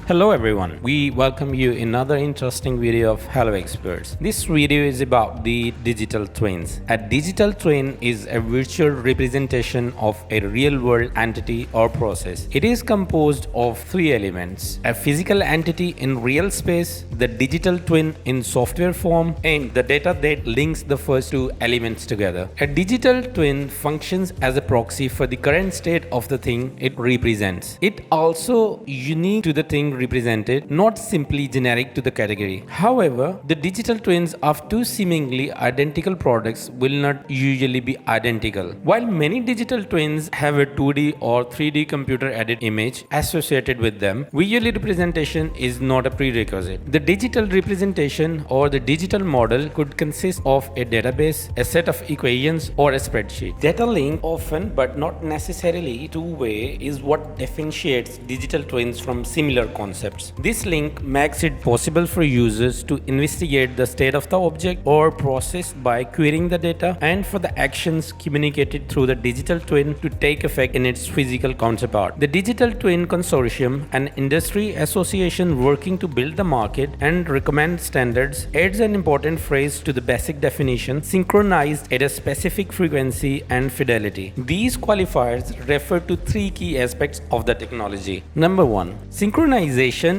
Hello everyone, we welcome you in another interesting video of Hello Experts. This video is about the digital twins. A digital twin is a virtual representation of a real-world entity or process. It is composed of three elements: a physical entity in real space, the digital twin in software form, and the data that links the first two elements together. A digital twin functions as a proxy for the current state of the thing it represents. It also unique to the thing represented, not simply generic to the category. However, the digital twins of two seemingly identical products will not usually be identical. While many digital twins have a 2D or 3D computer-aided image associated with them, visual representation is not a prerequisite. The digital representation or the digital model could consist of a database, a set of equations, or a spreadsheet. Data link, often but not necessarily two-way, is what differentiates digital twins from similar concepts. This link makes it possible for users to investigate the state of the object or process by querying the data, and for the actions communicated through the digital twin to take effect in its physical counterpart. The Digital Twin Consortium, an industry association working to build the market and recommend standards, adds an important phrase to the basic definition: synchronized at a specific frequency and fidelity. These qualifiers refer to three key aspects of the technology. Number one, synchronization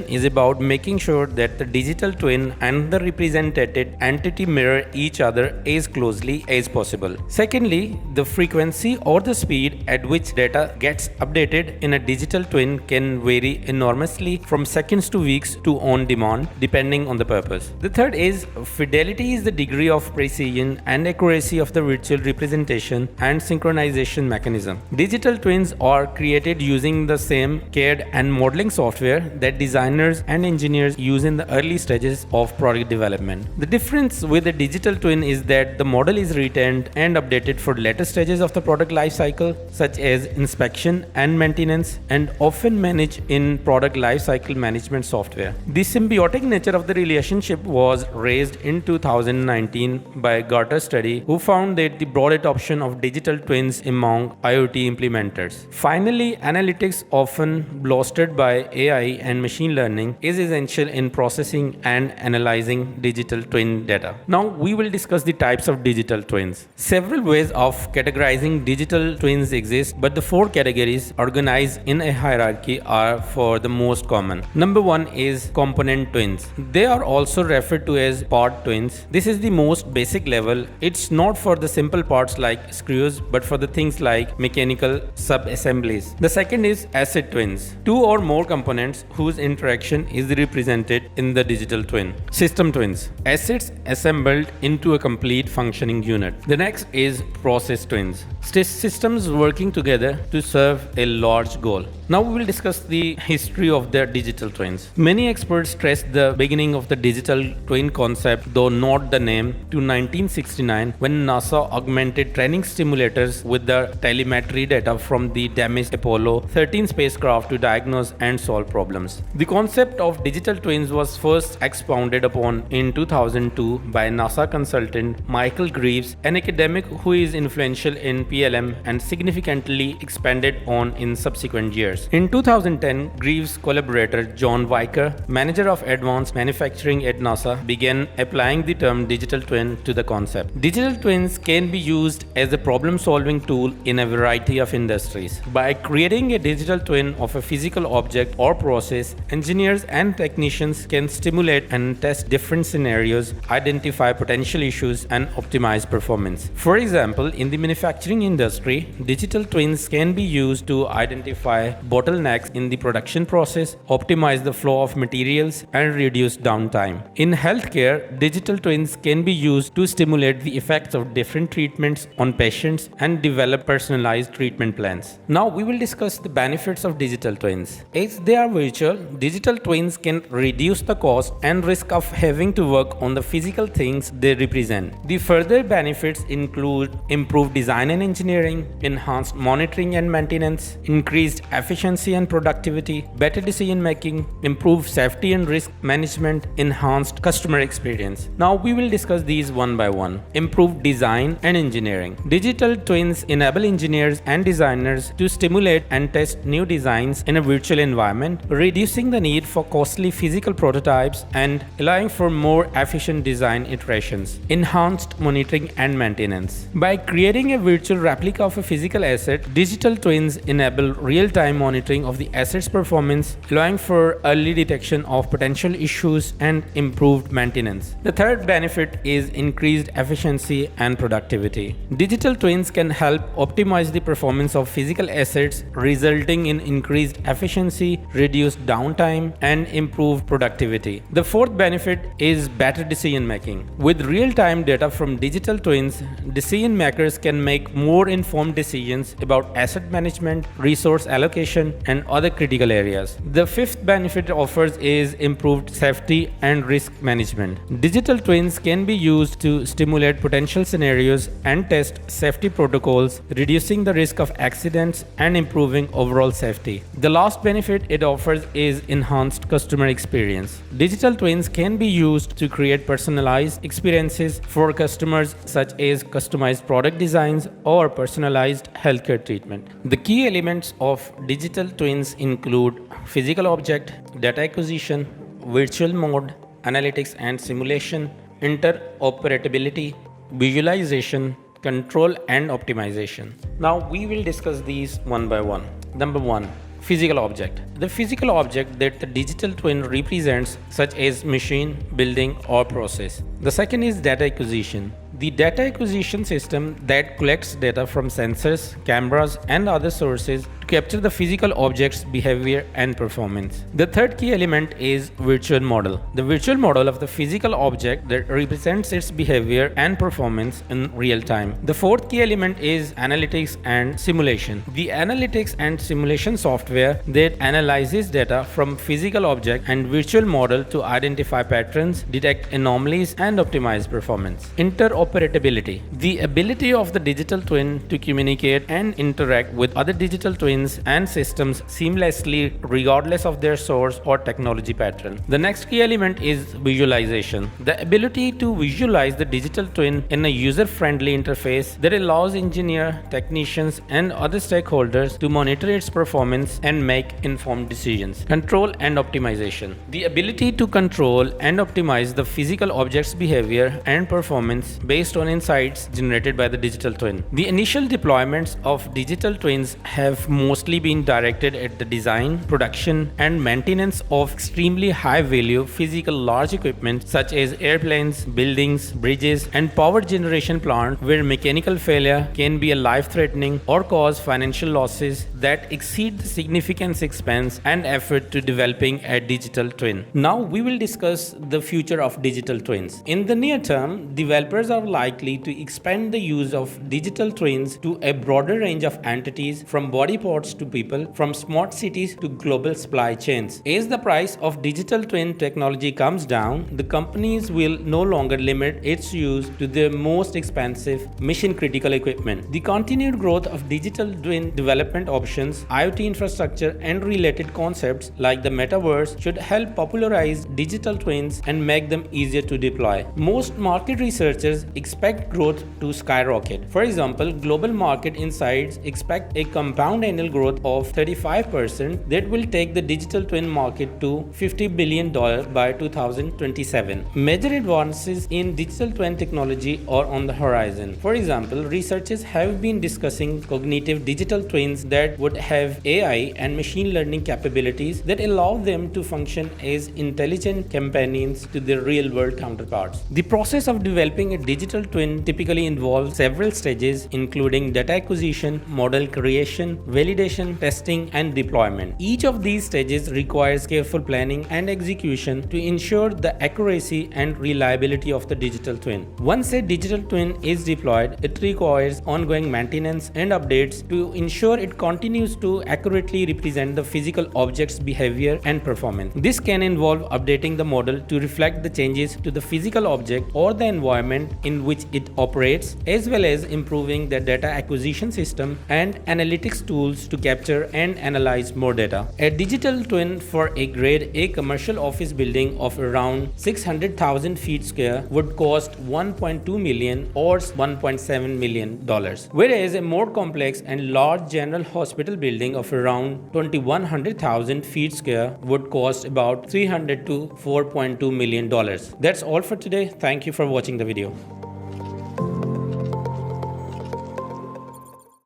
is about making sure that the digital twin and the represented entity mirror each other as closely as possible. Secondly, the frequency or the speed at which data gets updated in a digital twin can vary enormously, from seconds to weeks to on demand, depending on the purpose. The third is fidelity is the degree of precision and accuracy of the virtual representation and synchronization mechanism. Digital twins are created using the same CAD and modeling software that designers and engineers use in the early stages of product development. The difference with a digital twin is that the model is retained and updated for later stages of the product lifecycle, such as inspection and maintenance, and often managed in product lifecycle management software. The symbiotic nature of the relationship was raised in 2019 by a Gartner study, who found that the broad adoption of digital twins among IoT implementers. Finally, analytics, often bolstered by AI and machine learning, is essential in processing and analyzing digital twin data. Now we will discuss the types of digital twins. Several ways of categorizing digital twins exist, but the four categories organized in a hierarchy are for the most common. Number one is component twins. They are also referred to as part twins. This is the most basic level. It's not for the simple parts like screws, but for the things like mechanical sub-assemblies. The second is asset twins. Two or more components whose interaction is represented in the digital twin. System twins. Assets assembled into a complete functioning unit. The next is process twins. Systems working together to serve a large goal. Now we will discuss the history of the digital twins. Many experts stress the beginning of the digital twin concept, though not the name, to 1969, when NASA augmented training simulators with the telemetry data from the damaged Apollo 13 spacecraft to diagnose and solve problems. The concept of digital twins was first expounded upon in 2002 by NASA consultant Michael Greaves, an academic who is influential in PLM and significantly expanded on in subsequent years. In 2010, Greaves' collaborator John Weicker, manager of advanced manufacturing at NASA, began applying the term digital twin to the concept. Digital twins can be used as a problem-solving tool in a variety of industries. By creating a digital twin of a physical object or process, engineers and technicians can simulate and test different scenarios, identify potential issues, and optimize performance. For example, in the manufacturing industry, digital twins can be used to identify bottlenecks in the production process, optimize the flow of materials, and reduce downtime. In healthcare, digital twins can be used to stimulate the effects of different treatments on patients and develop personalized treatment plans. Now we will discuss the benefits of digital twins. As they are virtual, digital twins can reduce the cost and risk of having to work on the physical things they represent. The further benefits include improved design and engineering, enhanced monitoring and maintenance, increased efficiency and productivity, better decision making, improved safety and risk management, enhanced customer experience. Now we will discuss these one by one. Improved design and engineering. Digital twins enable engineers and designers to stimulate and test new designs in a virtual environment, reducing the need for costly physical prototypes and allowing for more efficient design iterations. Enhanced monitoring and maintenance. By creating a virtual replica of a physical asset, digital twins enable real-time monitoring of the asset's performance, allowing for early detection of potential issues and improved maintenance. The third benefit is increased efficiency and productivity. Digital twins can help optimize the performance of physical assets, resulting in increased efficiency, reduced downtime, and improved productivity. The fourth benefit is better decision making. With real-time data from digital twins, decision makers can make more informed decisions about asset management, resource allocation, and other critical areas. The fifth benefit it offers is improved safety and risk management. Digital twins can be used to stimulate potential scenarios and test safety protocols, reducing the risk of accidents and improving overall safety. The last benefit it offers is enhanced customer experience. Digital twins can be used to create personalized experiences for customers, such as customized product designs or personalized healthcare treatment. The key elements of digital twins include physical object, data acquisition, virtual mode, analytics and simulation, interoperability, visualization, control and optimization. Now we will discuss these one by one. Number one, physical object. The physical object that the digital twin represents, such as machine, building or process. The second is data acquisition. The data acquisition system that collects data from sensors, cameras and other sources to capture the physical object's behavior and performance. The third key element is virtual model. The virtual model of the physical object that represents its behavior and performance in real time. The fourth key element is analytics and simulation. The analytics and simulation software that analyzes data from physical object and virtual model to identify patterns, detect anomalies and optimize performance. Interoperability. The ability of the digital twin to communicate and interact with other digital twins and systems seamlessly regardless of their source or technology pattern. The next key element is visualization. The ability to visualize the digital twin in a user-friendly interface that allows engineers, technicians and other stakeholders to monitor its performance and make informed decisions. Control and optimization. The ability to control and optimize the physical object's behavior and performance based on insights generated by the digital twin. The initial deployments of digital twins have mostly been directed at the design, production, and maintenance of extremely high-value physical large equipment such as airplanes, buildings, bridges, and power generation plants where mechanical failure can be a life-threatening or cause financial losses that exceed the significant expense and effort to developing a digital twin. Now we will discuss the future of digital twins. In the near term, developers are likely to expand the use of digital twins to a broader range of entities, from body parts to people, from smart cities to global supply chains. As the price of digital twin technology comes down, the companies will no longer limit its use to the most expensive mission-critical equipment. The continued growth of digital twin development options, IoT infrastructure, and related concepts like the metaverse should help popularize digital twins and make them easier to deploy. Most market researchers expect growth to skyrocket. For example, Global Market Insights expect a compound annual growth of 35% that will take the digital twin market to $50 billion by 2027. Major advances in digital twin technology are on the horizon. For example, researchers have been discussing cognitive digital twins that would have AI and machine learning capabilities that allow them to function as intelligent companions to their real-world counterparts. The process of developing a digital twin typically involves several stages, including data acquisition, model creation, validation, testing, and deployment. Each of these stages requires careful planning and execution to ensure the accuracy and reliability of the digital twin. Once a digital twin is deployed, it requires ongoing maintenance and updates to ensure it continues to accurately represent the physical object's behavior and performance. This can involve updating the model to reflect the changes to the physical object or the environment in in which it operates, as well as improving the data acquisition system and analytics tools to capture and analyze more data. A digital twin for a grade A commercial office building of around 600,000 feet square would cost 1.2 million or 1.7 million dollars, whereas a more complex and large general hospital building of around 2100,000 feet square would cost about 300 to 4.2 million dollars. That's all for today. Thank you for watching the video.